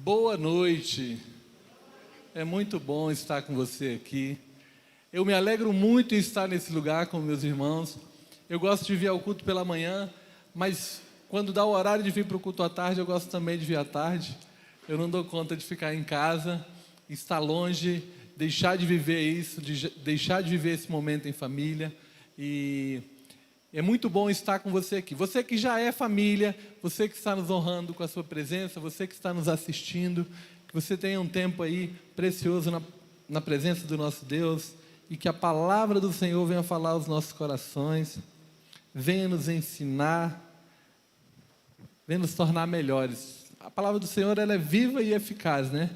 Boa noite, é muito bom estar com você aqui. Eu me alegro muito em estar nesse lugar com meus irmãos. Eu gosto de vir ao culto pela manhã, mas quando dá o horário de vir para o culto à tarde, eu gosto também de vir à tarde. Eu não dou conta de ficar em casa, estar longe, deixar de viver isso, deixar de viver esse momento em família. E é muito bom estar com você aqui. Você que já é família, você que está nos honrando com a sua presença, você que está nos assistindo, que você tenha um tempo aí precioso na presença do nosso Deus e que a palavra do Senhor venha falar aos nossos corações, venha nos ensinar, venha nos tornar melhores. A palavra do Senhor, ela é viva e eficaz, né?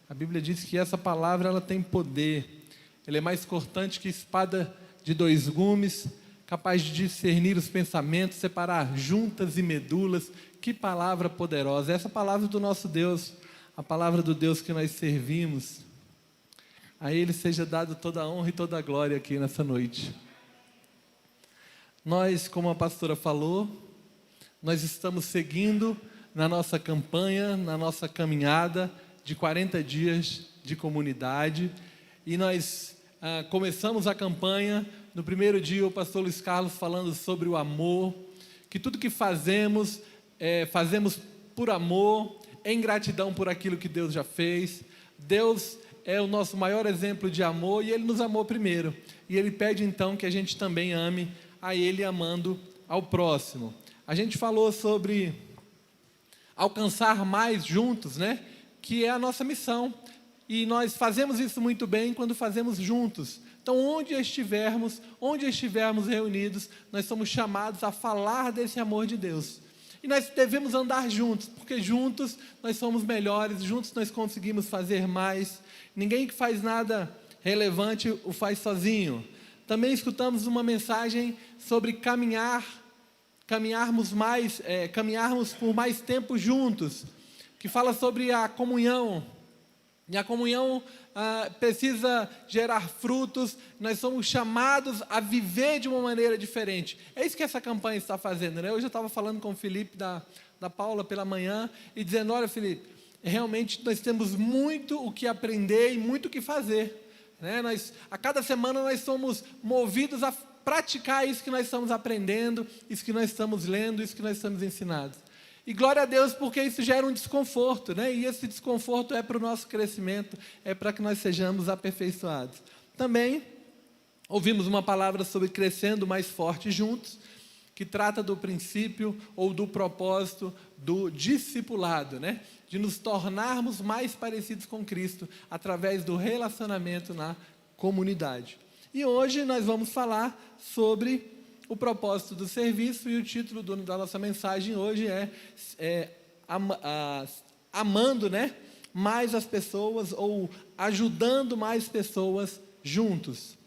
A Bíblia diz que essa palavra, ela tem poder, ela é mais cortante que espada de dois gumes, capaz de discernir os pensamentos, separar juntas e medulas. Que palavra poderosa! Essa palavra do nosso Deus, a palavra do Deus que nós servimos. A Ele seja dado toda a honra e toda a glória aqui nessa noite. Nós, como a pastora falou, nós estamos seguindo na nossa campanha, na nossa caminhada de 40 dias de comunidade, e nós começamos a campanha. No primeiro dia, o pastor Luiz Carlos falando sobre o amor, que tudo que fazemos, fazemos por amor, em gratidão por aquilo que Deus já fez. Deus é o nosso maior exemplo de amor e Ele nos amou primeiro. E Ele pede então que a gente também ame a Ele amando ao próximo. A gente falou sobre alcançar mais juntos, né? Que é a nossa missão. E nós fazemos isso muito bem quando fazemos juntos. Então, onde estivermos reunidos, nós somos chamados a falar desse amor de Deus. E nós devemos andar juntos, porque juntos nós somos melhores, juntos nós conseguimos fazer mais. Ninguém que faz nada relevante o faz sozinho. Também escutamos uma mensagem sobre caminharmos por mais tempo juntos, que fala sobre a comunhão. E a comunhão precisa gerar frutos. Nós somos chamados a viver de uma maneira diferente. É isso que essa campanha está fazendo, né? Hoje eu estava falando com o Felipe da Paula pela manhã e dizendo: olha, Felipe, realmente nós temos muito o que aprender e muito o que fazer, né? A cada semana nós somos movidos a praticar isso que nós estamos aprendendo, isso que nós estamos lendo, isso que nós estamos ensinados. E glória a Deus, porque isso gera um desconforto, né? E esse desconforto é para o nosso crescimento, é para que nós sejamos aperfeiçoados. Também ouvimos uma palavra sobre crescendo mais forte juntos, que trata do princípio ou do propósito do discipulado, né? De nos tornarmos mais parecidos com Cristo através do relacionamento na comunidade. E hoje nós vamos falar sobre o propósito do serviço, e o título da nossa mensagem hoje é amando, né, mais as pessoas, ou ajudando mais pessoas juntos.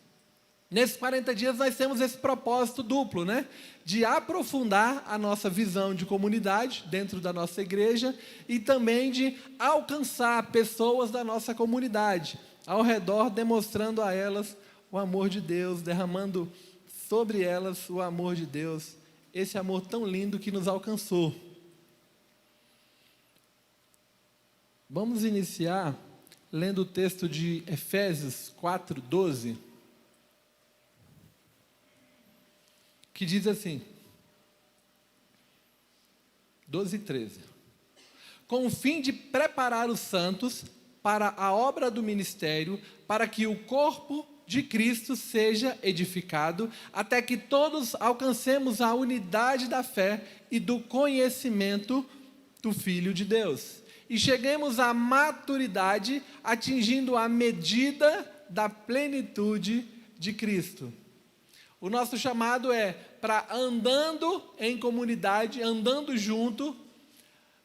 Nesses 40 dias nós temos esse propósito duplo, né, de aprofundar a nossa visão de comunidade dentro da nossa igreja e também de alcançar pessoas da nossa comunidade ao redor, demonstrando a elas o amor de Deus, derramando sobre elas o amor de Deus, esse amor tão lindo que nos alcançou. Vamos iniciar lendo o texto de Efésios 4:12, que diz assim, 12 e 13: com o fim de preparar os santos para a obra do ministério, para que o corpo de Cristo seja edificado, até que todos alcancemos a unidade da fé e do conhecimento do Filho de Deus, e cheguemos à maturidade, atingindo a medida da plenitude de Cristo. O nosso chamado é para, andando em comunidade, andando junto,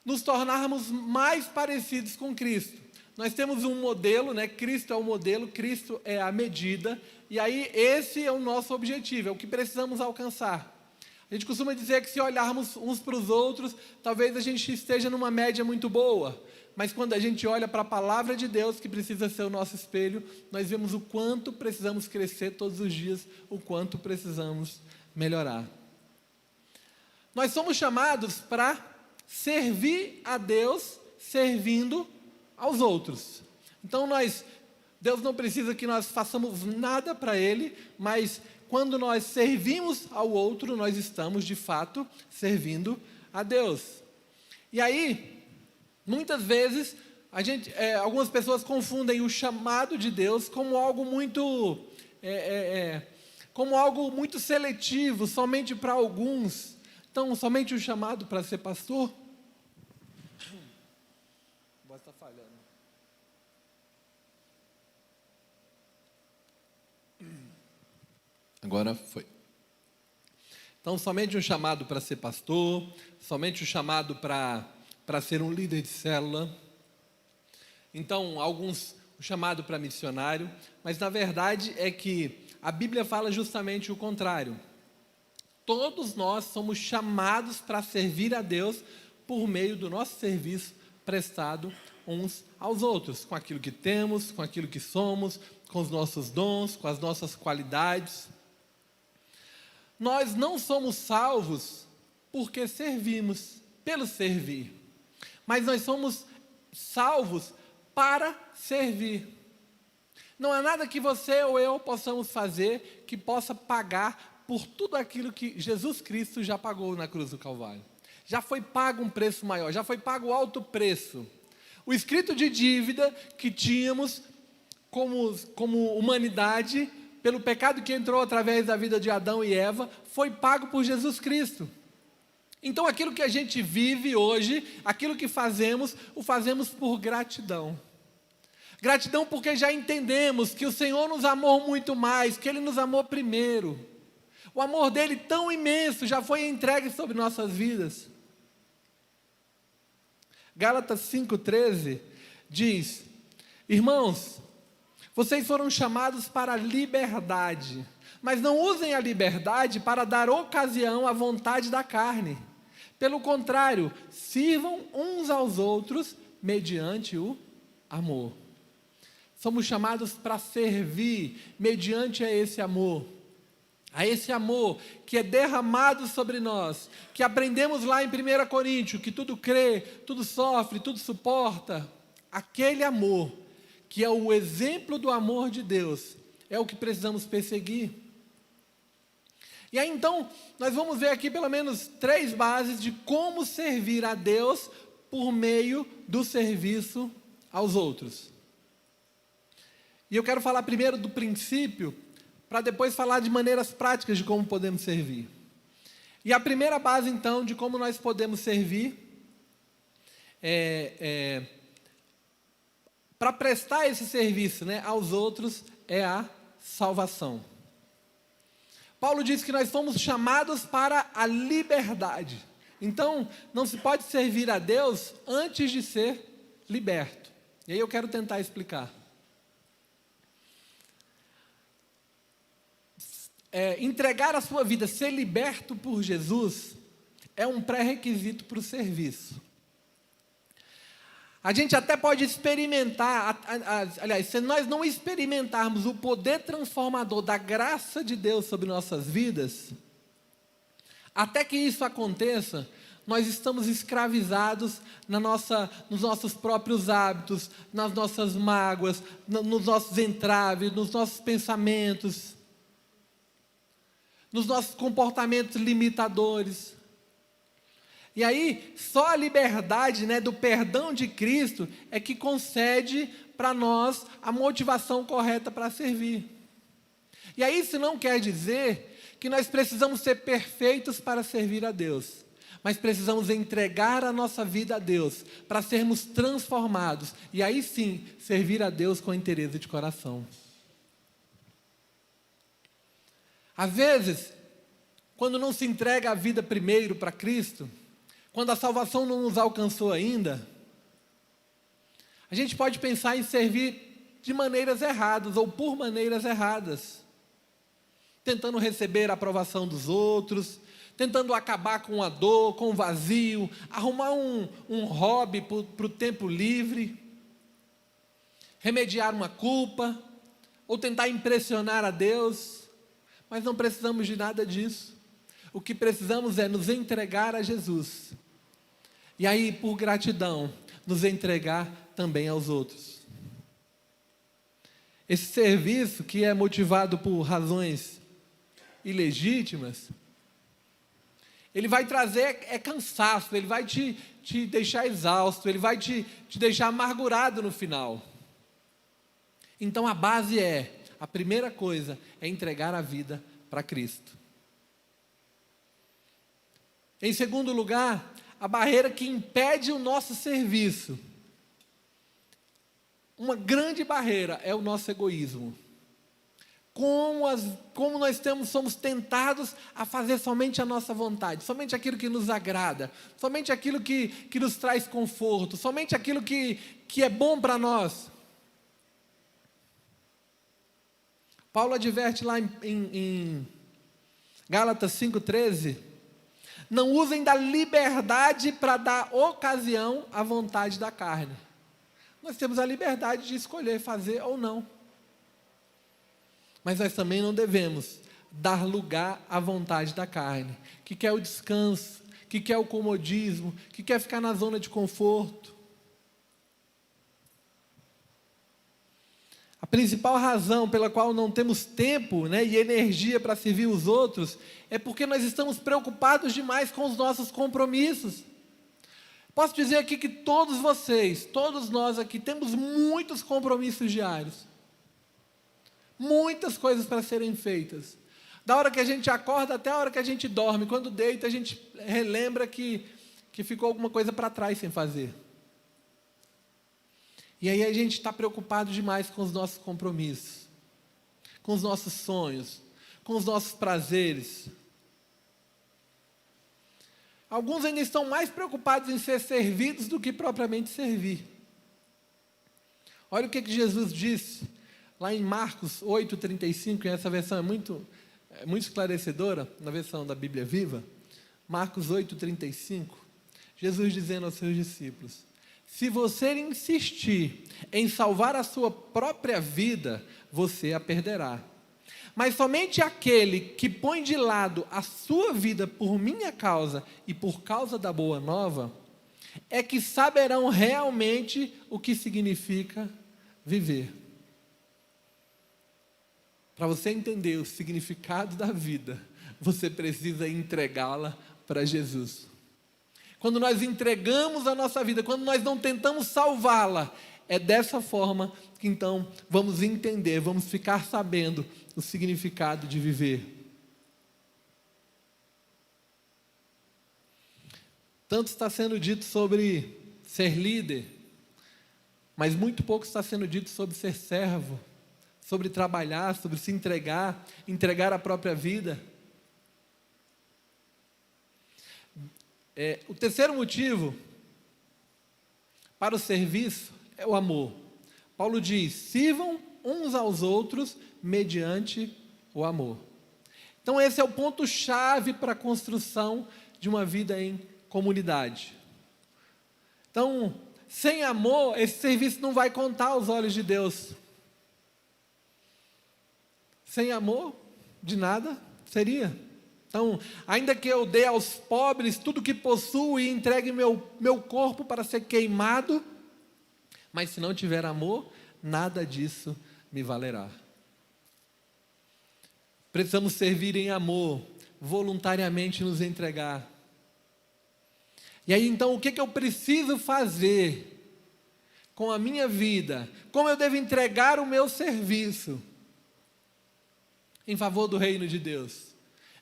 nos tornarmos mais parecidos com Cristo. Nós temos um modelo, né? Cristo é o modelo, Cristo é a medida, e aí esse é o nosso objetivo, é o que precisamos alcançar. A gente costuma dizer que se olharmos uns para os outros, talvez a gente esteja numa média muito boa, mas quando a gente olha para a palavra de Deus, que precisa ser o nosso espelho, nós vemos o quanto precisamos crescer todos os dias, o quanto precisamos melhorar. Nós somos chamados para servir a Deus servindo aos outros. Então Deus não precisa que nós façamos nada para Ele, mas quando nós servimos ao outro, nós estamos de fato servindo a Deus. E aí, muitas vezes, algumas pessoas confundem o chamado de Deus como algo muito seletivo, somente para alguns. Então, somente o chamado para ser pastor. A voz está falhando. Agora foi. Então, somente um chamado para ser pastor, somente um chamado para ser um líder de célula. Então, alguns o chamado para missionário, mas na verdade é que a Bíblia fala justamente o contrário. Todos nós somos chamados para servir a Deus por meio do nosso serviço prestado uns aos outros, com aquilo que temos, com aquilo que somos, com os nossos dons, com as nossas qualidades. Nós não somos salvos porque servimos, pelo servir, mas nós somos salvos para servir. Não há nada que você ou eu possamos fazer que possa pagar por tudo aquilo que Jesus Cristo já pagou na cruz do Calvário. Já foi pago um preço maior, já foi pago alto preço. O escrito de dívida que tínhamos como humanidade, pelo pecado que entrou através da vida de Adão e Eva, foi pago por Jesus Cristo. Então aquilo que a gente vive hoje, aquilo que fazemos, o fazemos por gratidão. Gratidão porque já entendemos que o Senhor nos amou muito mais, que Ele nos amou primeiro. O amor dele tão imenso já foi entregue sobre nossas vidas. Gálatas 5,13 diz: irmãos, vocês foram chamados para a liberdade, mas não usem a liberdade para dar ocasião à vontade da carne. Pelo contrário, sirvam uns aos outros mediante o amor. Somos chamados para servir mediante a esse amor que é derramado sobre nós, que aprendemos lá em 1 Coríntios, que tudo crê, tudo sofre, tudo suporta. Aquele amor, que é o exemplo do amor de Deus, é o que precisamos perseguir. E aí então, nós vamos ver aqui pelo menos 3 bases de como servir a Deus por meio do serviço aos outros. E eu quero falar primeiro do princípio, para depois falar de maneiras práticas de como podemos servir. E a primeira base, então, de como nós podemos servir, para prestar esse serviço, aos outros, é a salvação. Paulo diz que nós fomos chamados para a liberdade. Então, não se pode servir a Deus antes de ser liberto. E aí eu quero tentar explicar. Entregar a sua vida, ser liberto por Jesus, é um pré-requisito para o serviço. A gente até pode experimentar, aliás, se nós não experimentarmos o poder transformador da graça de Deus sobre nossas vidas, até que isso aconteça, nós estamos escravizados nos nossos próprios hábitos, nas nossas mágoas, nos nossos entraves, nos nossos pensamentos, nos nossos comportamentos limitadores. E aí, só a liberdade, do perdão de Cristo é que concede para nós a motivação correta para servir. E aí, isso não quer dizer que nós precisamos ser perfeitos para servir a Deus, mas precisamos entregar a nossa vida a Deus, para sermos transformados, e aí sim, servir a Deus com interesse de coração. Às vezes, quando não se entrega a vida primeiro para Cristo, quando a salvação não nos alcançou ainda, a gente pode pensar em servir de maneiras erradas ou por maneiras erradas, tentando receber a aprovação dos outros, tentando acabar com a dor, com o vazio, arrumar um hobby para o tempo livre, remediar uma culpa, ou tentar impressionar a Deus. Mas não precisamos de nada disso. O que precisamos é nos entregar a Jesus. E aí, por gratidão, nos entregar também aos outros. Esse serviço que é motivado por razões ilegítimas, ele vai trazer cansaço, ele vai te deixar exausto, ele vai te deixar amargurado no final. Então a primeira coisa é entregar a vida para Cristo. Em segundo lugar, a barreira que impede o nosso serviço, uma grande barreira é o nosso egoísmo. Como nós somos tentados a fazer somente a nossa vontade, somente aquilo que nos agrada, somente aquilo que nos traz conforto, somente aquilo que é bom para nós. Paulo adverte lá em Gálatas 5,13, não usem da liberdade para dar ocasião à vontade da carne. Nós temos a liberdade de escolher fazer ou não. Mas nós também não devemos dar lugar à vontade da carne, que quer o descanso, que quer o comodismo, que quer ficar na zona de conforto. A principal razão pela qual não temos tempo, e energia para servir os outros é porque nós estamos preocupados demais com os nossos compromissos. Posso dizer aqui que todos nós aqui temos muitos compromissos diários. Muitas coisas para serem feitas. Da hora que a gente acorda até a hora que a gente dorme. Quando deita, a gente relembra que ficou alguma coisa para trás sem fazer. E aí a gente está preocupado demais com os nossos compromissos, com os nossos sonhos, com os nossos prazeres. Alguns ainda estão mais preocupados em ser servidos do que propriamente servir. Olha o que Jesus disse lá em Marcos 8,35, e essa versão é muito esclarecedora, na versão da Bíblia Viva. Marcos 8,35, Jesus dizendo aos seus discípulos: se você insistir em salvar a sua própria vida, você a perderá. Mas somente aquele que põe de lado a sua vida por minha causa e por causa da boa nova, é que saberão realmente o que significa viver. Para você entender o significado da vida, você precisa entregá-la para Jesus. Quando nós entregamos a nossa vida, quando nós não tentamos salvá-la, é dessa forma que então vamos entender, vamos ficar sabendo o significado de viver. Tanto está sendo dito sobre ser líder, mas muito pouco está sendo dito sobre ser servo, sobre trabalhar, sobre se entregar a própria vida. O terceiro motivo para o serviço é o amor. Paulo diz: sirvam uns aos outros mediante o amor. Então esse é o ponto-chave para a construção de uma vida em comunidade. Então, sem amor, esse serviço não vai contar aos olhos de Deus. Sem amor, de nada seria. Então, ainda que eu dê aos pobres tudo que possuo e entregue meu corpo para ser queimado, mas se não tiver amor, nada disso me valerá. Precisamos servir em amor, voluntariamente nos entregar. E aí então, o que eu preciso fazer com a minha vida? Como eu devo entregar o meu serviço em favor do reino de Deus?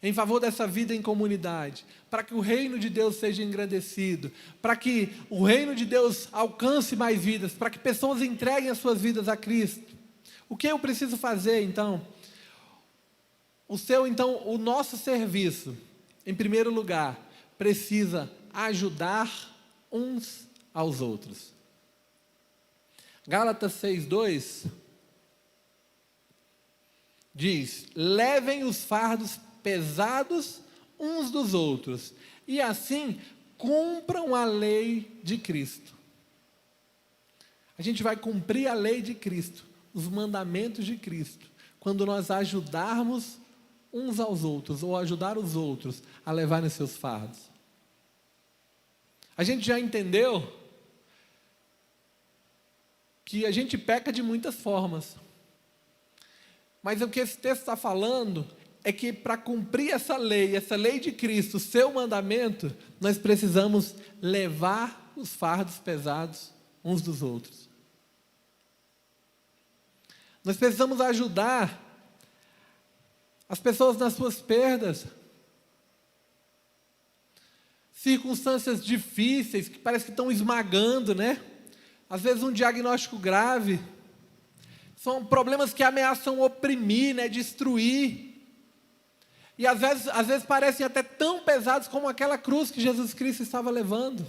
Em favor dessa vida em comunidade, para que o reino de Deus seja engrandecido, para que o reino de Deus alcance mais vidas, para que pessoas entreguem as suas vidas a Cristo. O que eu preciso fazer então? O nosso serviço, em primeiro lugar, precisa ajudar uns aos outros. Gálatas 6,2 diz: levem os fardos pesados uns dos outros, e assim cumpram a lei de Cristo. A gente vai cumprir a lei de Cristo, os mandamentos de Cristo, quando nós ajudarmos uns aos outros, ou ajudar os outros a levarem seus fardos. A gente já entendeu que a gente peca de muitas formas. Mas o que esse texto está falando é que para cumprir essa lei de Cristo, o seu mandamento, nós precisamos levar os fardos pesados uns dos outros. Nós precisamos ajudar as pessoas nas suas perdas. Circunstâncias difíceis, que parece que estão esmagando, né? Às vezes um diagnóstico grave. São problemas que ameaçam oprimir, né? Destruir. E às vezes parecem até tão pesados como aquela cruz que Jesus Cristo estava levando.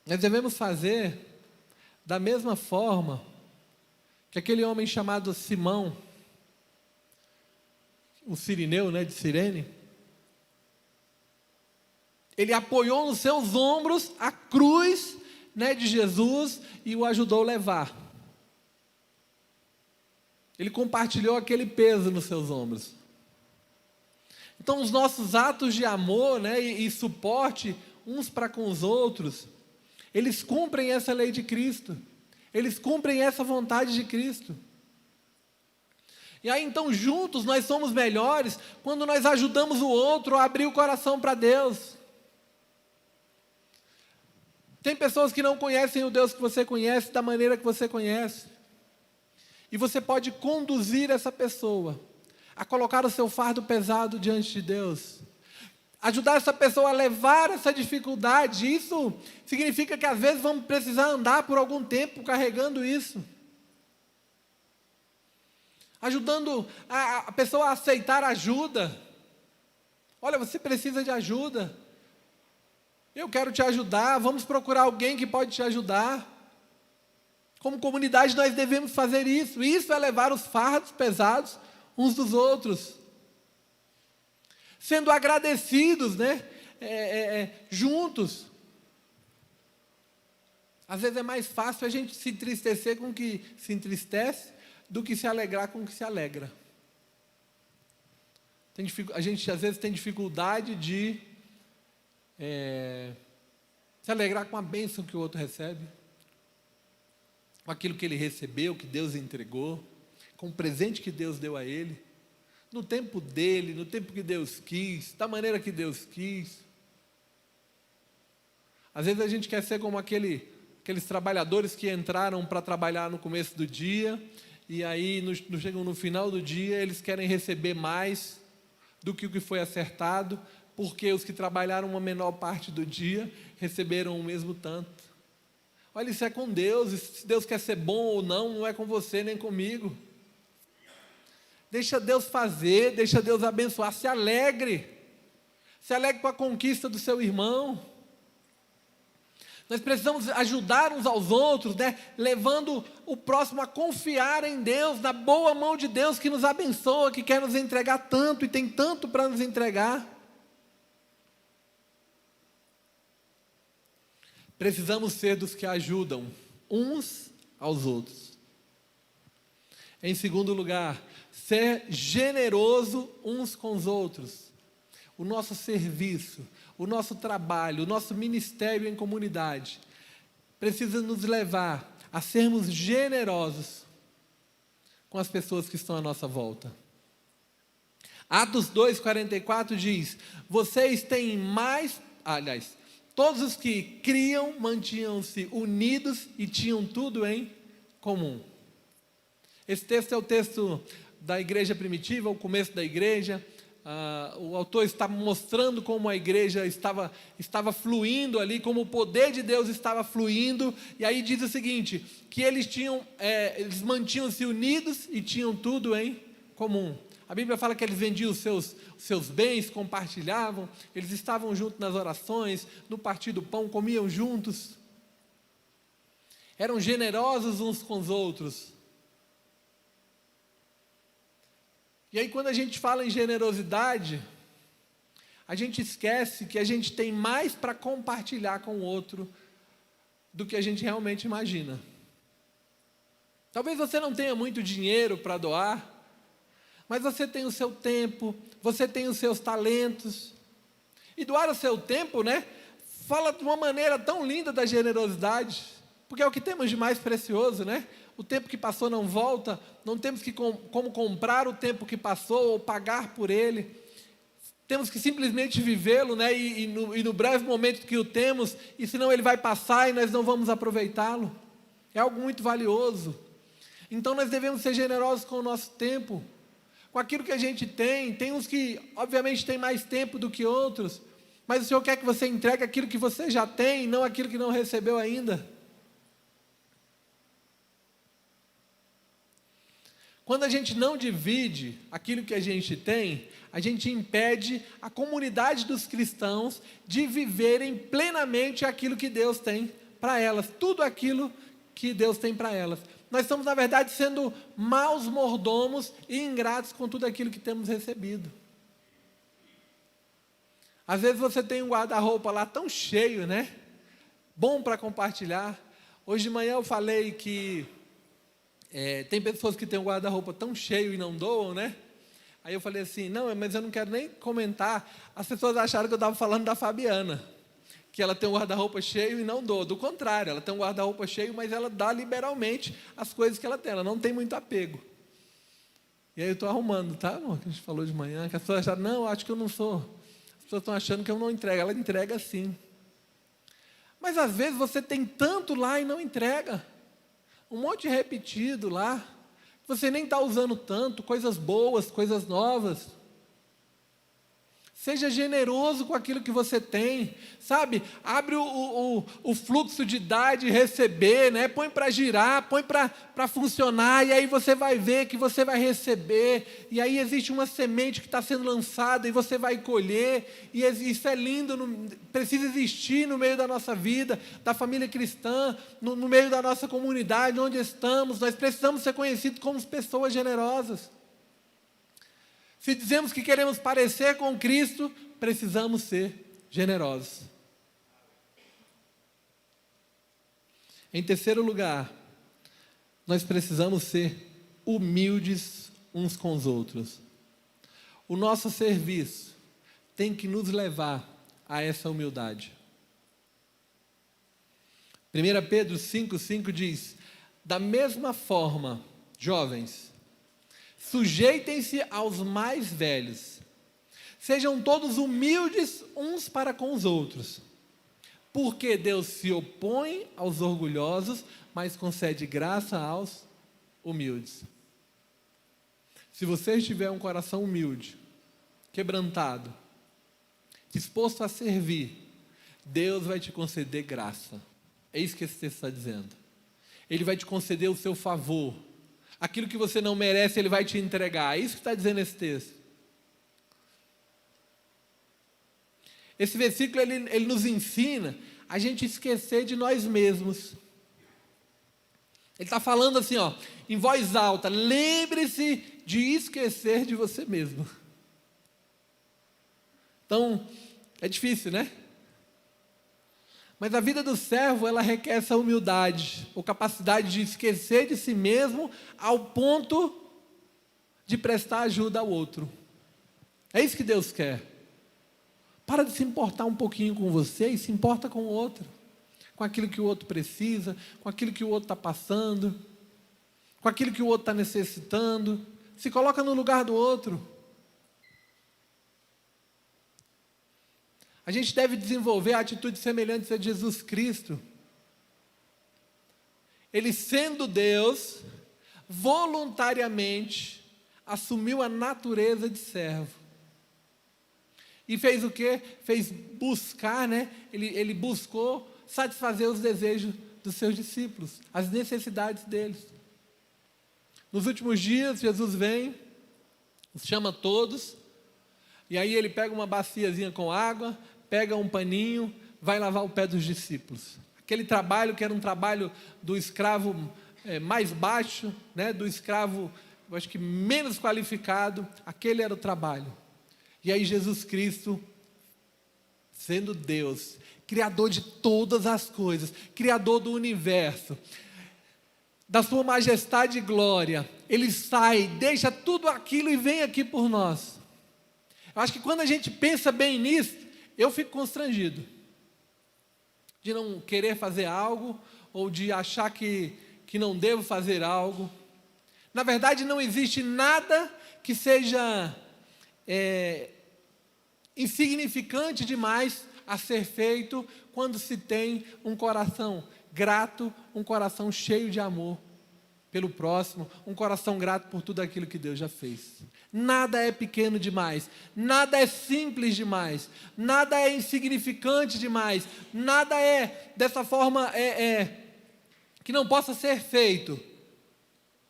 Nós devemos fazer da mesma forma que aquele homem chamado Simão, o Cirineu, né, de Cirene, ele apoiou nos seus ombros a cruz, né, de Jesus e o ajudou a levar. Ele compartilhou aquele peso nos seus ombros. Então, os nossos atos de amor, né, e suporte uns para com os outros, eles cumprem essa lei de Cristo. Eles cumprem essa vontade de Cristo. E aí, então, juntos, nós somos melhores quando nós ajudamos o outro a abrir o coração para Deus. Tem pessoas que não conhecem o Deus que você conhece da maneira que você conhece. E você pode conduzir essa pessoa a colocar o seu fardo pesado diante de Deus. Ajudar essa pessoa a levar essa dificuldade. Isso significa que às vezes vamos precisar andar por algum tempo carregando isso. Ajudando a pessoa a aceitar ajuda. Olha, você precisa de ajuda. Eu quero te ajudar. Vamos procurar alguém que pode te ajudar. Como comunidade nós devemos fazer isso. Isso é levar os fardos pesados uns dos outros. Sendo agradecidos, né? Juntos. Às vezes é mais fácil a gente se entristecer com o que se entristece do que se alegrar com o que se alegra. A gente às vezes tem dificuldade de se alegrar com a bênção que o outro recebe, com aquilo que ele recebeu, que Deus entregou, com o presente que Deus deu a ele, no tempo dele, no tempo que Deus quis, da maneira que Deus quis. Às vezes a gente quer ser como aqueles trabalhadores que entraram para trabalhar no começo do dia, e aí chegam no final do dia, eles querem receber mais do que o que foi acertado, porque os que trabalharam uma menor parte do dia receberam o mesmo tanto. Olha, isso é com Deus, se Deus quer ser bom ou não, não é com você nem comigo. Deixa Deus fazer, deixa Deus abençoar, se alegre com a conquista do seu irmão. Nós precisamos ajudar uns aos outros, né? Levando o próximo a confiar em Deus, na boa mão de Deus que nos abençoa, que quer nos entregar tanto e tem tanto para nos entregar. Precisamos ser dos que ajudam uns aos outros. Em segundo lugar, ser generoso uns com os outros. O nosso serviço, o nosso trabalho, o nosso ministério em comunidade precisa nos levar a sermos generosos com as pessoas que estão à nossa volta. Atos 2:44 diz: vocês têm todos os que criam mantinham-se unidos e tinham tudo em comum. Esse texto é o texto da igreja primitiva, o começo da igreja. O autor está mostrando como a igreja estava fluindo ali, como o poder de Deus estava fluindo. E aí diz o seguinte, que eles mantinham-se unidos e tinham tudo em comum. A Bíblia fala que eles vendiam os seus bens, compartilhavam, eles estavam juntos nas orações, no partir do pão, comiam juntos. Eram generosos uns com os outros. E aí, quando a gente fala em generosidade, a gente esquece que a gente tem mais para compartilhar com o outro do que a gente realmente imagina. Talvez você não tenha muito dinheiro para doar, mas você tem o seu tempo, você tem os seus talentos. E doar o seu tempo, né? fala de uma maneira tão linda da generosidade, porque é o que temos de mais precioso, né? O tempo que passou não volta, não temos como comprar o tempo que passou ou pagar por ele. Temos que simplesmente vivê-lo, né? E no breve momento que o temos, e senão ele vai passar e nós não vamos aproveitá-lo. É algo muito valioso. Então nós devemos ser generosos com o nosso tempo, com aquilo que a gente tem. Tem uns que obviamente têm mais tempo do que outros, mas o Senhor quer que você entregue aquilo que você já tem, não aquilo que não recebeu ainda. Quando a gente não divide aquilo que a gente tem, a gente impede a comunidade dos cristãos de viverem plenamente aquilo que Deus tem para elas, tudo aquilo que Deus tem para elas. Nós estamos, na verdade, sendo maus mordomos e ingratos com tudo aquilo que temos recebido. Às vezes você tem um guarda-roupa lá tão cheio, né? Bom para compartilhar. Hoje de manhã eu falei que tem pessoas que têm um guarda-roupa tão cheio e não doam, né? Aí eu falei assim, não, mas eu não quero nem comentar. As pessoas acharam que eu estava falando da Fabiana, que ela tem um guarda-roupa cheio e não doa. Do contrário, ela tem um guarda-roupa cheio, mas ela dá liberalmente as coisas que ela tem. Ela não tem muito apego. E aí eu estou arrumando, tá, amor? Que a gente falou de manhã, que as pessoas acharam, não, acho que eu não sou. As pessoas estão achando que eu não entrego. Ela entrega sim. Mas às vezes você tem tanto lá e não entrega. Um monte repetido lá. Você nem está usando tanto, coisas boas, coisas novas. Seja generoso com aquilo que você tem, sabe? Abre o fluxo de dar, de receber, né? Põe para girar, põe para funcionar, e aí você vai ver que você vai receber, e aí existe uma semente que está sendo lançada, e você vai colher, e isso é lindo, precisa existir no meio da nossa vida, da família cristã, no meio da nossa comunidade, onde estamos. Nós precisamos ser conhecidos como pessoas generosas. Se dizemos que queremos parecer com Cristo, precisamos ser generosos. Em terceiro lugar, nós precisamos ser humildes uns com os outros. O nosso serviço tem que nos levar a essa humildade. 1 Pedro 5,5 diz, da mesma forma, jovens, sujeitem-se aos mais velhos. Sejam todos humildes uns para com os outros. Porque Deus se opõe aos orgulhosos, mas concede graça aos humildes. Se você tiver um coração humilde, quebrantado, disposto a servir, Deus vai te conceder graça. É isso que esse texto está dizendo. Ele vai te conceder o seu favor. Aquilo que você não merece, Ele vai te entregar. É isso que está dizendo esse texto. Esse versículo, ele nos ensina a gente esquecer de nós mesmos. Ele está falando assim, ó, em voz alta, lembre-se de esquecer de você mesmo. Então, é difícil, né? Mas a vida do servo, ela requer essa humildade, ou capacidade de esquecer de si mesmo, ao ponto de prestar ajuda ao outro. É isso que Deus quer. Para de se importar um pouquinho com você e se importa com o outro. Com aquilo que o outro precisa, com aquilo que o outro está passando, com aquilo que o outro está necessitando. Se coloca no lugar do outro. A gente deve desenvolver atitudes semelhantes a Jesus Cristo. Ele, sendo Deus, voluntariamente assumiu a natureza de servo. E fez o quê? Fez buscar, né? Ele buscou satisfazer os desejos dos seus discípulos, as necessidades deles. Nos últimos dias, Jesus vem, os chama todos, e aí ele pega uma baciazinha com água, pega um paninho, vai lavar o pé dos discípulos. Aquele trabalho que era um trabalho do escravo mais baixo, né, do escravo, eu acho que menos qualificado, aquele era o trabalho. E aí Jesus Cristo, sendo Deus, Criador de todas as coisas, Criador do universo, da sua majestade e glória, Ele sai, deixa tudo aquilo e vem aqui por nós. Eu acho que quando a gente pensa bem nisso, eu fico constrangido. de não querer fazer algo, ou de achar que não devo fazer algo. Na verdade, não existe nada que seja insignificante demais a ser feito quando se tem um coração grato, um coração cheio de amor pelo próximo, um coração grato por tudo aquilo que Deus já fez. Nada é pequeno demais, nada é simples demais, nada é insignificante demais, nada é dessa forma que não possa ser feito,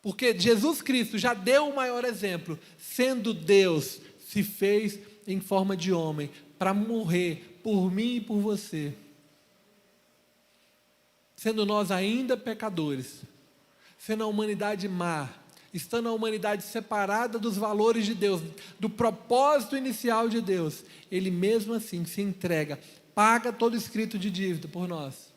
porque Jesus Cristo já deu o maior exemplo, sendo Deus, se fez em forma de homem, para morrer por mim e por você, sendo nós ainda pecadores, sendo a humanidade má, estando a humanidade separada dos valores de Deus, do propósito inicial de Deus, Ele mesmo assim se entrega, paga todo escrito de dívida por nós.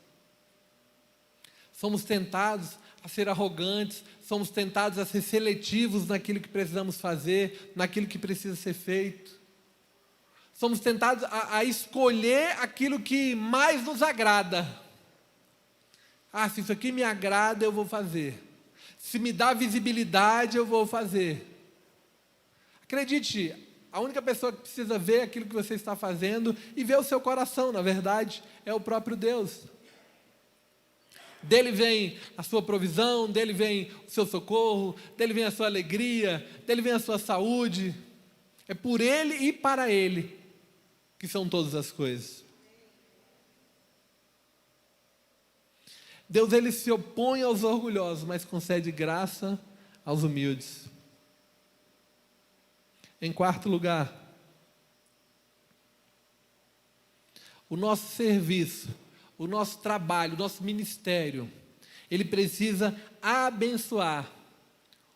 Somos tentados a ser arrogantes, somos tentados a ser seletivos naquilo que precisamos fazer, naquilo que precisa ser feito. Somos tentados a escolher aquilo que mais nos agrada. Se isso aqui me agrada, eu vou fazer. Se me dá visibilidade, eu vou fazer. Acredite, a única pessoa que precisa ver aquilo que você está fazendo e ver o seu coração, na verdade, é o próprio Deus. Dele vem a sua provisão, dele vem o seu socorro, dele vem a sua alegria, dele vem a sua saúde. É por Ele e para Ele que são todas as coisas. Deus, Ele se opõe aos orgulhosos, mas concede graça aos humildes. Em quarto lugar, o nosso serviço, o nosso trabalho, o nosso ministério, ele precisa abençoar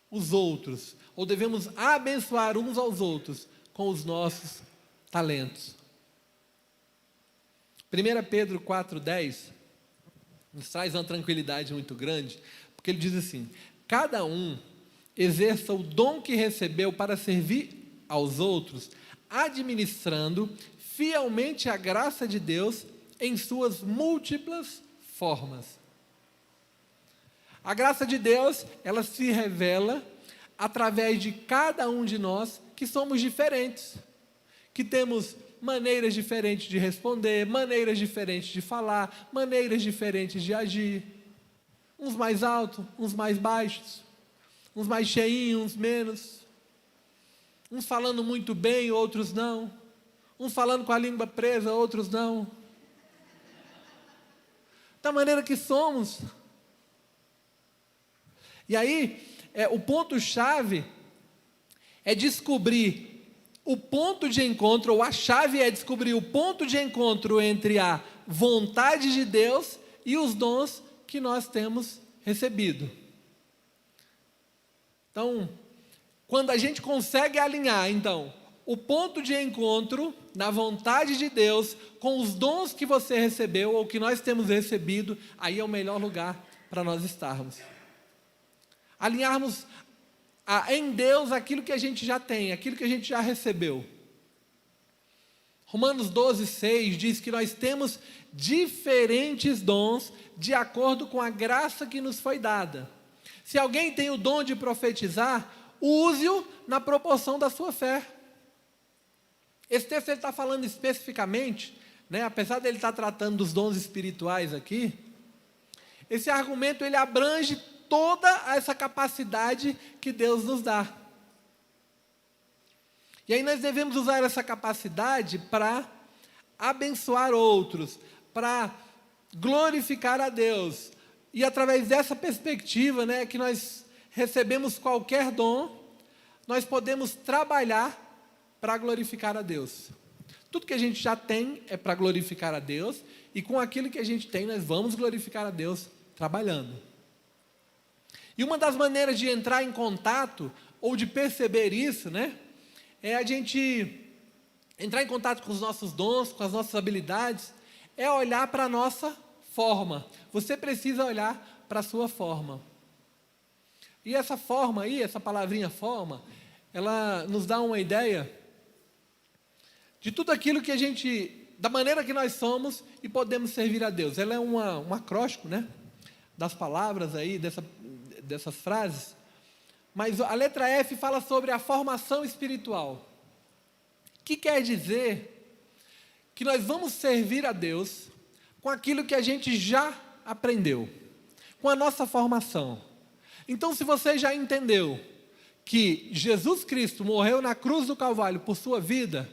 os outros, ou devemos abençoar uns aos outros com os nossos talentos. 1 Pedro 4,10 nos traz uma tranquilidade muito grande, porque ele diz assim: cada um exerça o dom que recebeu para servir aos outros, administrando fielmente a graça de Deus em suas múltiplas formas. A graça de Deus, ela se revela através de cada um de nós que somos diferentes, que temos maneiras diferentes de responder, maneiras diferentes de falar, maneiras diferentes de agir. Uns mais altos, uns mais baixos, uns mais cheinhos, uns menos. Uns falando muito bem, outros não. Uns falando com a língua presa, outros não. Da maneira que somos. E aí, o ponto-chave é descobrir o ponto de encontro, ou a chave é descobrir o ponto de encontro entre a vontade de Deus e os dons que nós temos recebido. Então, quando a gente consegue alinhar, então, o ponto de encontro na vontade de Deus com os dons que você recebeu, ou que nós temos recebido, aí é o melhor lugar para nós estarmos. Alinharmos em Deus aquilo que a gente já tem, aquilo que a gente já recebeu. Romanos 12,6 diz que nós temos diferentes dons de acordo com a graça que nos foi dada. Se alguém tem o dom de profetizar, use-o na proporção da sua fé. Esse texto ele está falando especificamente, apesar de ele estar tratando dos dons espirituais aqui, esse argumento ele abrange toda essa capacidade que Deus nos dá. E aí nós devemos usar essa capacidade para abençoar outros, para glorificar a Deus. E através dessa perspectiva, que nós recebemos qualquer dom, nós podemos trabalhar para glorificar a Deus. Tudo que a gente já tem é para glorificar a Deus, e com aquilo que a gente tem, nós vamos glorificar a Deus trabalhando. E uma das maneiras de entrar em contato, ou de perceber isso, é a gente entrar em contato com os nossos dons, com as nossas habilidades, é olhar para a nossa forma. Você precisa olhar para a sua forma. E essa forma aí, essa palavrinha forma, ela nos dá uma ideia de tudo aquilo que a gente da maneira que nós somos e podemos servir a Deus. Ela é um acróstico, né, das palavras aí, dessas frases. Mas a letra F fala sobre a formação espiritual. Que quer dizer que nós vamos servir a Deus com aquilo que a gente já aprendeu, com a nossa formação. Então, se você já entendeu que Jesus Cristo morreu na cruz do Calvário por sua vida,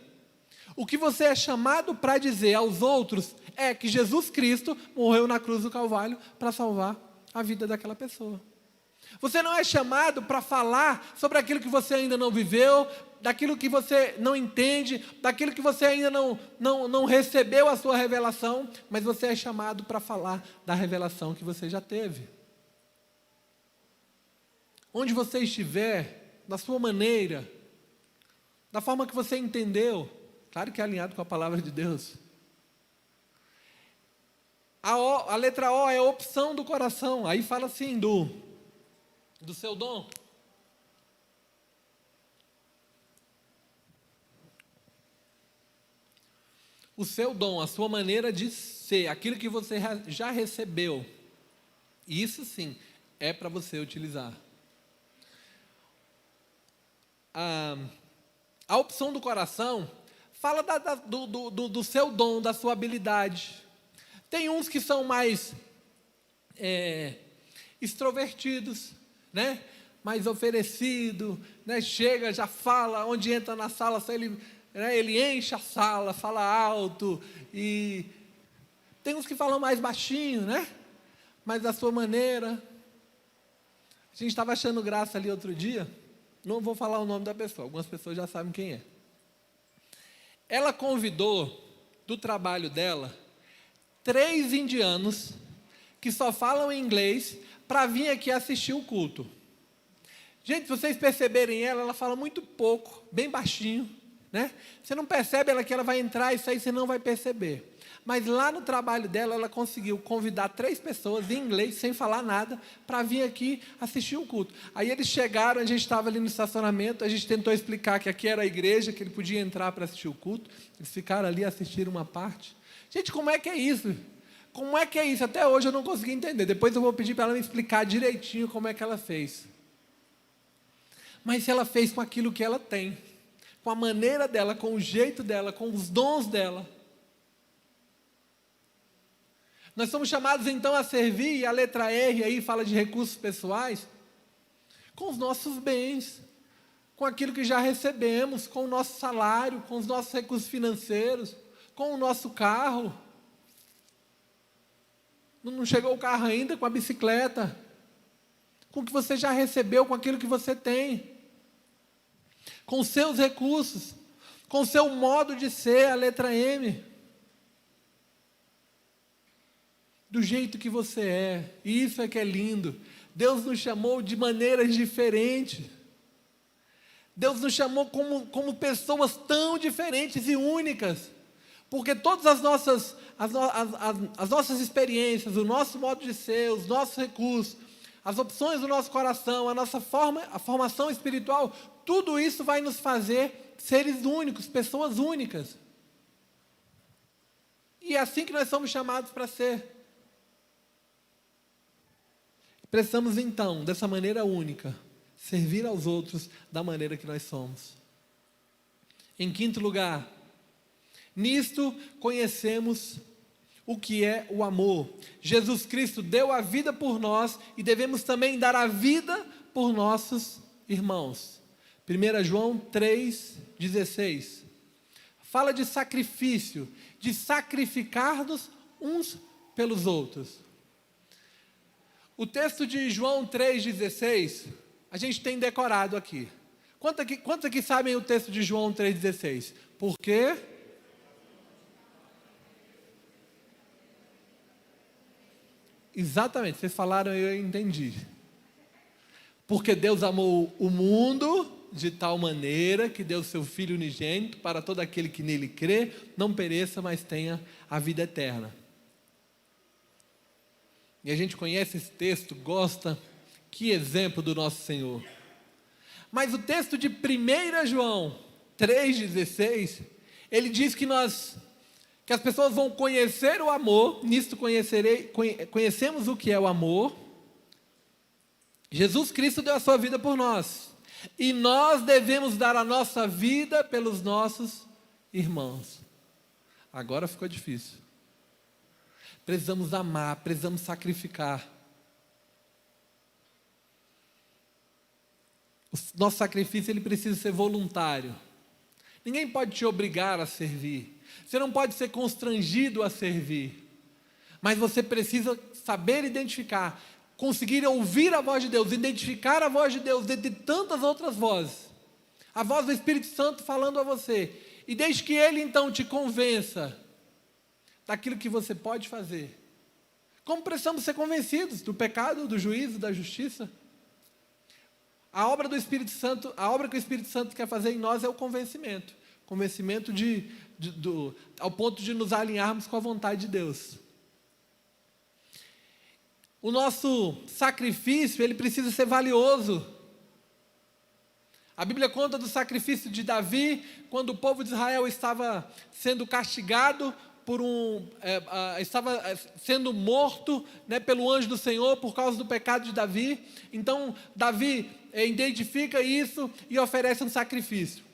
o que você é chamado para dizer aos outros é que Jesus Cristo morreu na cruz do Calvário para salvar a vida daquela pessoa. Você não é chamado para falar sobre aquilo que você ainda não viveu, daquilo que você não entende, daquilo que você ainda não recebeu a sua revelação, mas você é chamado para falar da revelação que você já teve. Onde você estiver, da sua maneira, da forma que você entendeu, claro que é alinhado com a palavra de Deus. A letra O é a opção do coração, aí fala assim do seu dom. O seu dom, a sua maneira de ser, aquilo que você já recebeu, isso sim, é para você utilizar. A opção do coração fala do seu dom, da sua habilidade. Tem uns que são mais extrovertidos, né? Mais oferecido, né? Chega, já fala, onde entra na sala, só ele enche a sala, fala alto. E tem uns que falam mais baixinho, né? Mas da sua maneira. A gente estava achando graça ali outro dia. Não vou falar o nome da pessoa, algumas pessoas já sabem quem é. Ela convidou do trabalho dela 3 indianos que só falam inglês para vir aqui assistir o culto. Gente, se vocês perceberem ela fala muito pouco, bem baixinho, né? Você não percebe que ela vai entrar e sair, você não vai perceber. Mas lá no trabalho dela, ela conseguiu convidar 3 pessoas em inglês, sem falar nada, para vir aqui assistir o culto. Aí eles chegaram, a gente estava ali no estacionamento, a gente tentou explicar que aqui era a igreja, que ele podia entrar para assistir o culto. Eles ficaram ali, assistiram uma parte. Gente, como é que é isso? Como é que é isso? Até hoje eu não consegui entender. Depois eu vou pedir para ela me explicar direitinho como é que ela fez. Mas ela fez com aquilo que ela tem, com a maneira dela, com o jeito dela, com os dons dela. Nós somos chamados então a servir, e a letra R aí fala de recursos pessoais, com os nossos bens, com aquilo que já recebemos, com o nosso salário, com os nossos recursos financeiros, com o nosso carro. Não chegou o carro ainda, com a bicicleta, com o que você já recebeu, com aquilo que você tem, com os seus recursos, com o seu modo de ser, a letra M. Do jeito que você é, e isso é que é lindo. Deus nos chamou de maneiras diferentes. Deus nos chamou como pessoas tão diferentes e únicas, porque todas as nossas experiências, o nosso modo de ser, os nossos recursos, as opções do nosso coração, a formação espiritual, tudo isso vai nos fazer seres únicos, pessoas únicas. E é assim que nós somos chamados para ser. Precisamos então, dessa maneira única, servir aos outros da maneira que nós somos. Em quinto lugar, nisto conhecemos o que é o amor. Jesus Cristo deu a vida por nós e devemos também dar a vida por nossos irmãos. 1 João 3,16. Fala de sacrifício, de sacrificar-nos uns pelos outros. O texto de João 3,16, a gente tem decorado aqui. Quantos aqui sabem o texto de João 3,16? Por quê? Exatamente, vocês falaram e eu entendi. Porque Deus amou o mundo de tal maneira que deu seu Filho unigênito para todo aquele que nele crê, não pereça, mas tenha a vida eterna. E a gente conhece esse texto, gosta, que exemplo do nosso Senhor. Mas o texto de 1 João 3,16, ele diz que que as pessoas vão conhecer o amor, nisto conhecemos o que é o amor. Jesus Cristo deu a sua vida por nós, e nós devemos dar a nossa vida pelos nossos irmãos. Agora ficou difícil. Precisamos amar, precisamos sacrificar. O nosso sacrifício ele precisa ser voluntário. Ninguém pode te obrigar a servir. Você não pode ser constrangido a servir. Mas você precisa saber identificar, conseguir ouvir a voz de Deus, identificar a voz de Deus dentre tantas outras vozes. A voz do Espírito Santo falando a você. E desde que Ele então te convença daquilo que você pode fazer. Como precisamos ser convencidos do pecado, do juízo, da justiça? A obra do Espírito Santo, a obra que o Espírito Santo quer fazer em nós é o convencimento. Convencimento ao ponto de nos alinharmos com a vontade de Deus. O nosso sacrifício, ele precisa ser valioso. A Bíblia conta do sacrifício de Davi, quando o povo de Israel estava sendo castigado estava sendo morto, né, pelo anjo do Senhor por causa do pecado de Davi. Então Davi identifica isso e oferece um sacrifício.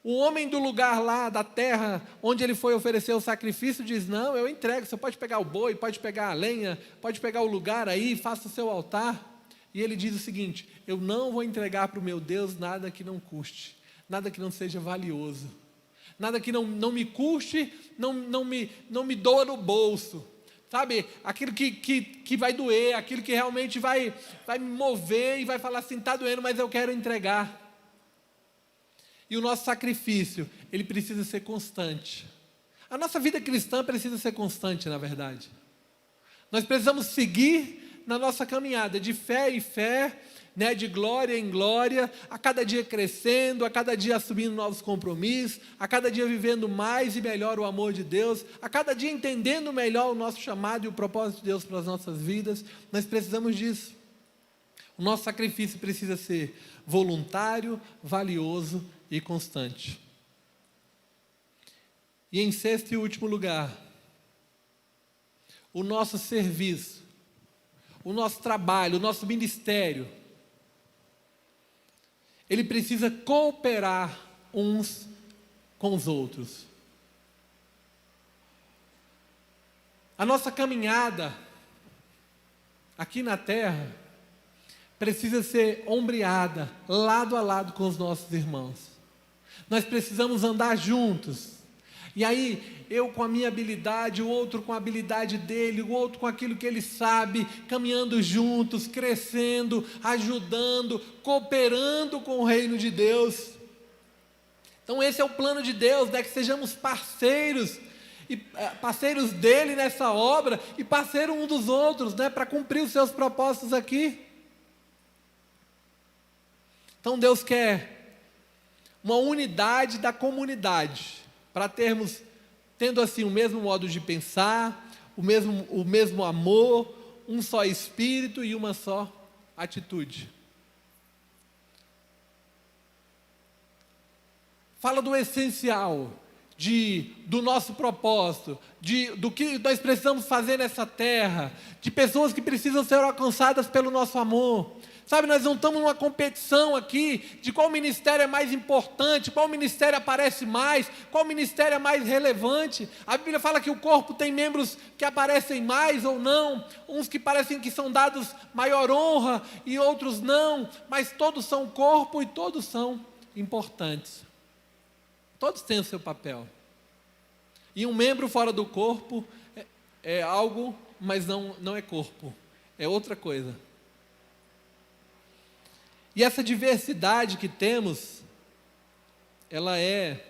O homem do lugar lá, da terra, onde ele foi oferecer o sacrifício, diz: não, eu entrego, você pode pegar o boi, pode pegar a lenha, pode pegar o lugar aí, faça o seu altar. E ele diz o seguinte: eu não vou entregar para o meu Deus nada que não custe, nada que não seja valioso, nada que não me custe, não me doa no bolso, sabe? Aquilo que vai doer, aquilo que realmente vai me mover e vai falar assim: está doendo, mas eu quero entregar. E o nosso sacrifício, ele precisa ser constante. A nossa vida cristã precisa ser constante, na verdade. Nós precisamos seguir na nossa caminhada, de fé em fé, né, de glória em glória, a cada dia crescendo, a cada dia assumindo novos compromissos, a cada dia vivendo mais e melhor o amor de Deus, a cada dia entendendo melhor o nosso chamado e o propósito de Deus para as nossas vidas. Nós precisamos disso. O nosso sacrifício precisa ser voluntário, valioso e constante. E em sexto e último lugar, o nosso serviço, o nosso trabalho, o nosso ministério, ele precisa cooperar uns com os outros. A nossa caminhada aqui na terra precisa ser ombreada, lado a lado com os nossos irmãos. Nós precisamos andar juntos. E aí, eu com a minha habilidade, o outro com a habilidade dele, o outro com aquilo que ele sabe, caminhando juntos, crescendo, ajudando, cooperando com o reino de Deus. Então esse é o plano de Deus, né? Que sejamos parceiros, e parceiros dele nessa obra, e parceiros um dos outros, né? Para cumprir os seus propósitos aqui. Então Deus quer uma unidade da comunidade, para tendo assim o mesmo modo de pensar, o mesmo amor, um só espírito e uma só atitude. Fala do essencial, do nosso propósito, do que nós precisamos fazer nessa terra, de pessoas que precisam ser alcançadas pelo nosso amor. Sabe, nós não estamos numa competição aqui de qual ministério é mais importante, qual ministério aparece mais, qual ministério é mais relevante. A Bíblia fala que o corpo tem membros que aparecem mais ou não, uns que parecem que são dados maior honra e outros não, mas todos são corpo e todos são importantes. Todos têm o seu papel. E um membro fora do corpo é algo, mas não é corpo, é outra coisa. E essa diversidade que temos, ela é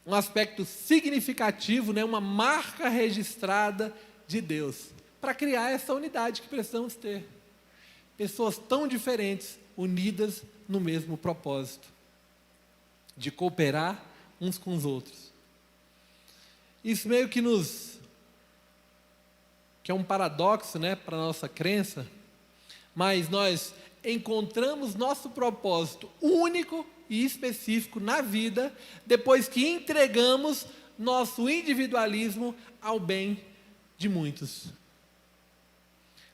um aspecto significativo, né? Uma marca registrada de Deus, para criar essa unidade que precisamos ter. Pessoas tão diferentes, unidas no mesmo propósito, de cooperar uns com os outros. Isso meio que é um paradoxo, né, para a nossa crença, mas nós encontramos nosso propósito único e específico na vida, depois que entregamos nosso individualismo ao bem de muitos.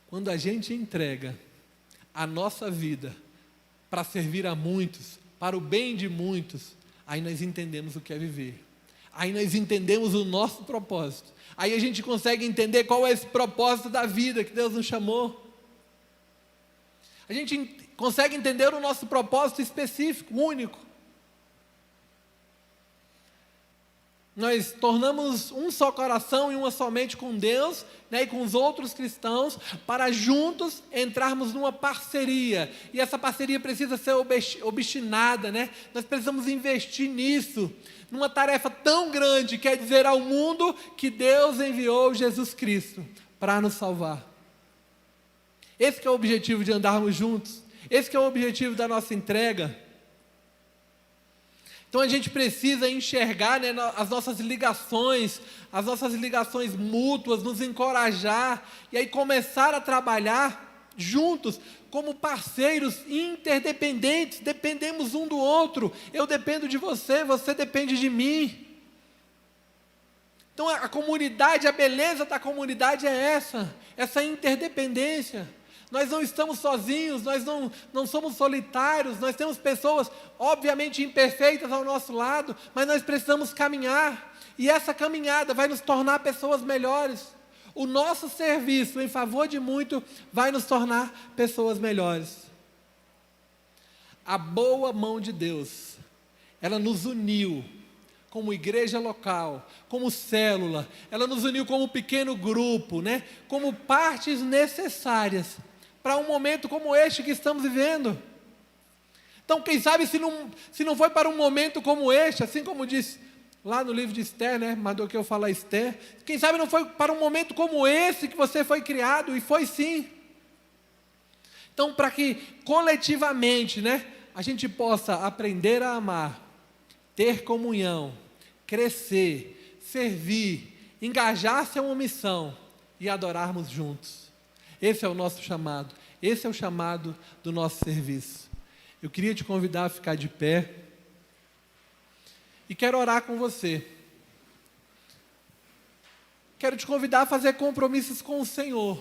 Quando a gente entrega a nossa vida para servir a muitos, para o bem de muitos, aí nós entendemos o que é viver. Aí nós entendemos o nosso propósito. Aí a gente consegue entender qual é esse propósito da vida que Deus nos chamou. A gente consegue entender o nosso propósito específico, único. Nós tornamos um só coração e uma só mente com Deus, né, e com os outros cristãos, para juntos entrarmos numa parceria. E essa parceria precisa ser obstinada, né? Nós precisamos investir nisso, numa tarefa tão grande, que é dizer ao mundo que Deus enviou Jesus Cristo para nos salvar. Esse que é o objetivo de andarmos juntos. Esse que é o objetivo da nossa entrega. Então a gente precisa enxergar, né, as nossas ligações mútuas, nos encorajar, e aí começar a trabalhar juntos, como parceiros interdependentes, dependemos um do outro. Eu dependo de você, você depende de mim. Então a comunidade, a beleza da comunidade é essa interdependência. Nós não estamos sozinhos, nós não somos solitários, nós temos pessoas obviamente imperfeitas ao nosso lado, mas nós precisamos caminhar, e essa caminhada vai nos tornar pessoas melhores. O nosso serviço em favor de muito vai nos tornar pessoas melhores. A boa mão de Deus, ela nos uniu como igreja local, como célula, ela nos uniu como pequeno grupo, né? Como partes necessárias para um momento como este que estamos vivendo. Então, quem sabe se não foi para um momento como este, assim como diz lá no livro de Esther, né? Mardoqueu fala Esther, quem sabe não foi para um momento como esse que você foi criado, e foi sim. Então, para que coletivamente, né, a gente possa aprender a amar, ter comunhão, crescer, servir, engajar-se a uma missão e adorarmos juntos. Esse é o nosso chamado, esse é o chamado do nosso serviço. Eu queria te convidar a ficar de pé e quero orar com você. Quero te convidar a fazer compromissos com o Senhor.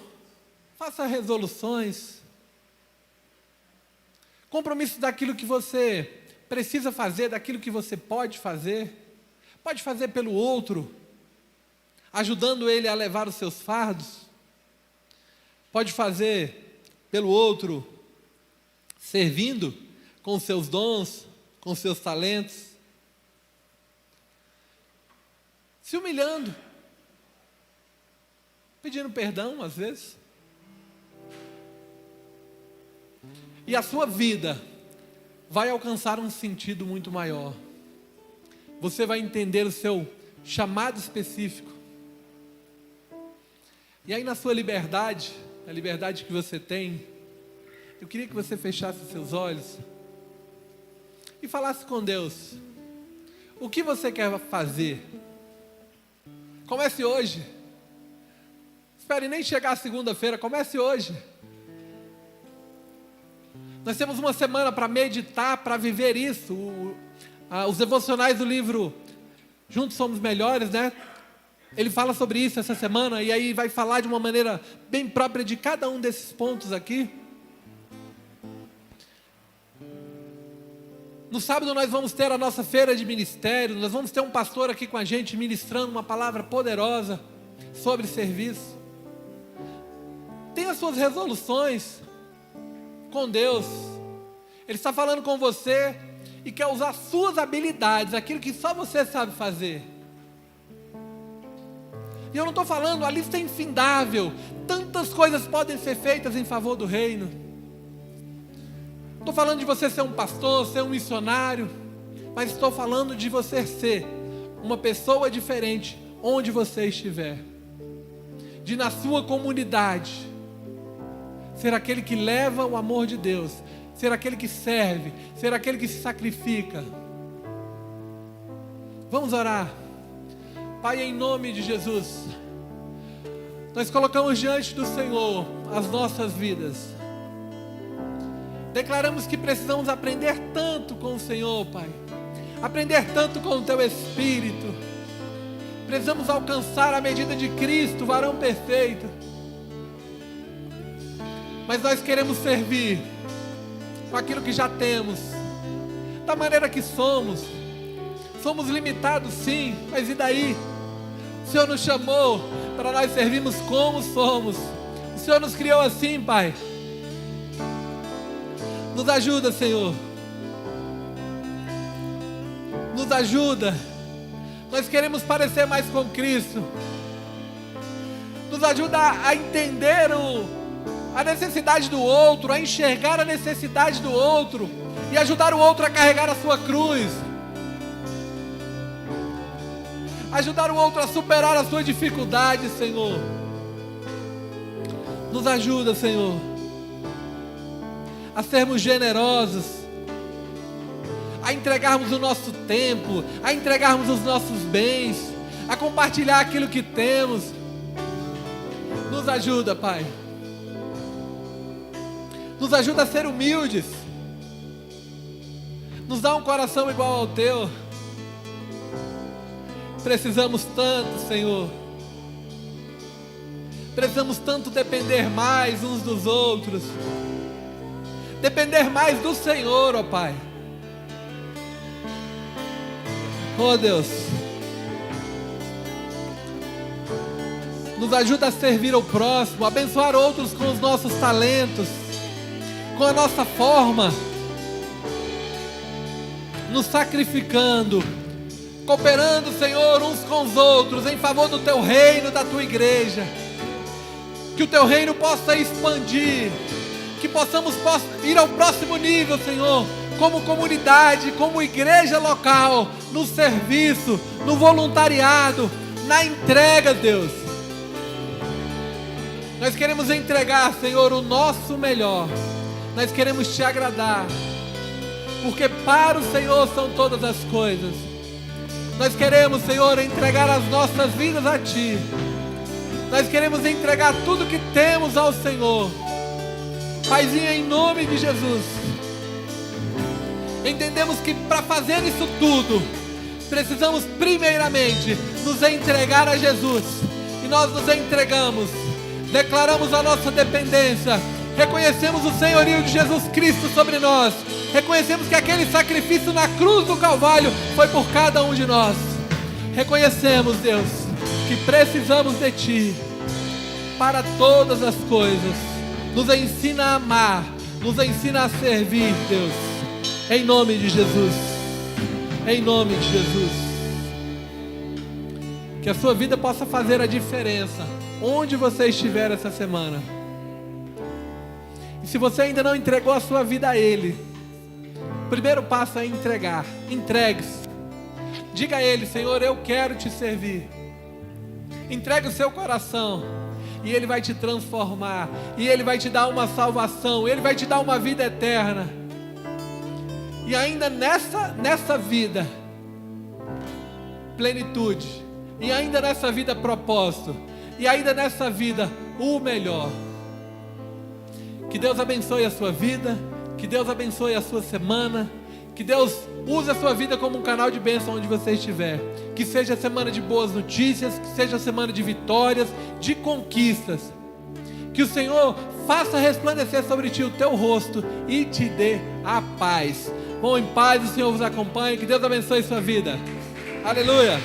Faça resoluções, compromissos daquilo que você precisa fazer, daquilo que você pode fazer pelo outro, ajudando ele a levar os seus fardos. Pode fazer pelo outro, servindo com os seus dons, com os seus talentos, se humilhando, pedindo perdão às vezes. E a sua vida vai alcançar um sentido muito maior. Você vai entender o seu chamado específico. E aí, na sua liberdade, a liberdade que você tem, eu queria que você fechasse seus olhos e falasse com Deus. O que você quer fazer? Comece hoje. Espere nem chegar a segunda-feira, comece hoje. Nós temos uma semana para meditar, para viver isso. Os devocionais do livro Juntos Somos Melhores, né? Ele fala sobre isso essa semana, e aí vai falar de uma maneira bem própria de cada um desses pontos aqui. No sábado nós vamos ter a nossa feira de ministério, nós vamos ter um pastor aqui com a gente ministrando uma palavra poderosa sobre serviço. Tenha suas resoluções com Deus. Ele está falando com você e quer usar suas habilidades, aquilo que só você sabe fazer. E eu não estou falando, a lista é infindável, tantas coisas podem ser feitas em favor do reino. Estou falando de você ser um pastor, ser um missionário, mas estou falando de você ser uma pessoa diferente onde você estiver. De na sua comunidade, ser aquele que leva o amor de Deus, ser aquele que serve, ser aquele que se sacrifica. Vamos orar. Pai, em nome de Jesus, nós colocamos diante do Senhor as nossas vidas. Declaramos que precisamos aprender tanto com o Senhor, Pai. Aprender tanto com o Teu Espírito. Precisamos alcançar a medida de Cristo, varão perfeito. Mas nós queremos servir com aquilo que já temos, da maneira que somos. Somos limitados sim, mas e daí? O Senhor nos chamou para nós servirmos como somos. O Senhor nos criou assim, Pai. Nos ajuda, Senhor. Nos ajuda. Nós queremos parecer mais com Cristo. Nos ajuda a entender a necessidade do outro, a enxergar a necessidade do outro e ajudar o outro a carregar a sua cruz. Ajudar o outro a superar a sua dificuldade, Senhor. Nos ajuda, Senhor, a sermos generosos, a entregarmos o nosso tempo, a entregarmos os nossos bens, a compartilhar aquilo que temos. Nos ajuda, Pai. Nos ajuda a ser humildes. Nos dá um coração igual ao Teu. Precisamos tanto, Senhor. Precisamos tanto depender mais uns dos outros. Depender mais do Senhor, ó Pai. Oh Deus, nos ajuda a servir ao próximo, a abençoar outros com os nossos talentos, com a nossa forma, nos sacrificando, cooperando, Senhor, uns com os outros, em favor do Teu reino, da Tua igreja. Que o Teu reino possa expandir, que possamos ir ao próximo nível, Senhor, como comunidade, como igreja local, no serviço, no voluntariado, na entrega, Deus. Nós queremos entregar, Senhor, o nosso melhor. Nós queremos Te agradar, porque para o Senhor são todas as coisas. Nós queremos, Senhor, entregar as nossas vidas a Ti. Nós queremos entregar tudo que temos ao Senhor. Paizinho, em nome de Jesus, entendemos que para fazer isso tudo, precisamos primeiramente nos entregar a Jesus. E nós nos entregamos, declaramos a nossa dependência, reconhecemos o senhorio de Jesus Cristo sobre nós, reconhecemos que aquele sacrifício na cruz do Calvário foi por cada um de nós. Reconhecemos, Deus, que precisamos de Ti para todas as coisas. Nos ensina a amar, nos ensina a servir, Deus, em nome de Jesus, em nome de Jesus. Que a sua vida possa fazer a diferença onde você estiver essa semana. E se você ainda não entregou a sua vida a Ele, o primeiro passo é entregar. Entregue-se. Diga a Ele: Senhor, eu quero Te servir. Entregue o seu coração, e Ele vai te transformar, e Ele vai te dar uma salvação, Ele vai te dar uma vida eterna. E ainda nessa vida, plenitude, e ainda nessa vida, propósito, e ainda nessa vida, o melhor. Que Deus abençoe a sua vida, que Deus abençoe a sua semana, que Deus use a sua vida como um canal de bênção onde você estiver. Que seja semana de boas notícias, que seja semana de vitórias, de conquistas. Que o Senhor faça resplandecer sobre ti o Teu rosto e te dê a paz. Bom, em paz o Senhor vos acompanhe. Que Deus abençoe a sua vida. Aleluia.